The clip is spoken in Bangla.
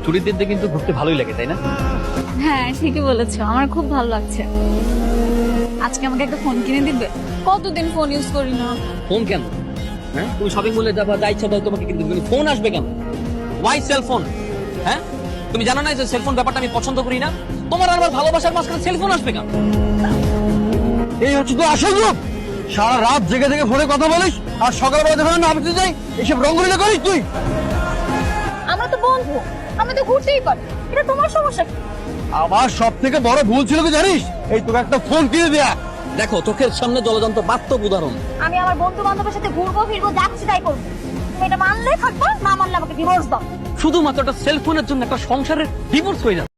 ছুটির দিনতে কিন্তু ঘুরতে ভালোই লাগে, তাই না? হ্যাঁ ঠিকই বলেছো, আমার খুব ভালো লাগছে। আজকে আমাকে একটা ফোন কিনে দিবে? কতদিন ফোন ইউজ করি না। ফোন কেন? হ্যাঁ, তুমি শপিং মলে যাবা, যা ইচ্ছা তাই তোমাকে কিনে দেবে, ফোন আসবে কেন? Why cellphone? হ্যাঁ, তুমি জানো না যে সেলফোন ব্যাপারটা আমি পছন্দ করি না? তোমার আর আমার ভালোবাসার মাঝখানে সেলফোন আসবে কেন? এই হচ্ছে তো আসল রূপ। সারা রাত জেগে জেগে ফোনে কথা বলিস আর সকালবেলা যখন আমি অফিসে যাই এসব রঙ্গলিটা করিস তুই। আমরা তো বন্ধু, আমি তো ঘুরতেই পারি, এটা তোমার সমস্যা কি? আমার সব থেকে বড় ভুল ছিল কি জানিস? এই তোকে একটা ফোন কিনে দেয়া। দেখো, চোখের সামনে জলযন্ত্র বাস্তব উদাহরণ। আমি আমার বন্ধু বান্ধবের সাথে ঘুরবো ফিরবো, যাচ্ছি তাই করবো। তুমি এটা মানলে থাকবো, না মানলে আমাকে ডিভোর্স দাও। শুধুমাত্র একটা সেলফোনের জন্য একটা সংসারের ডিভোর্স হয়ে যাবে।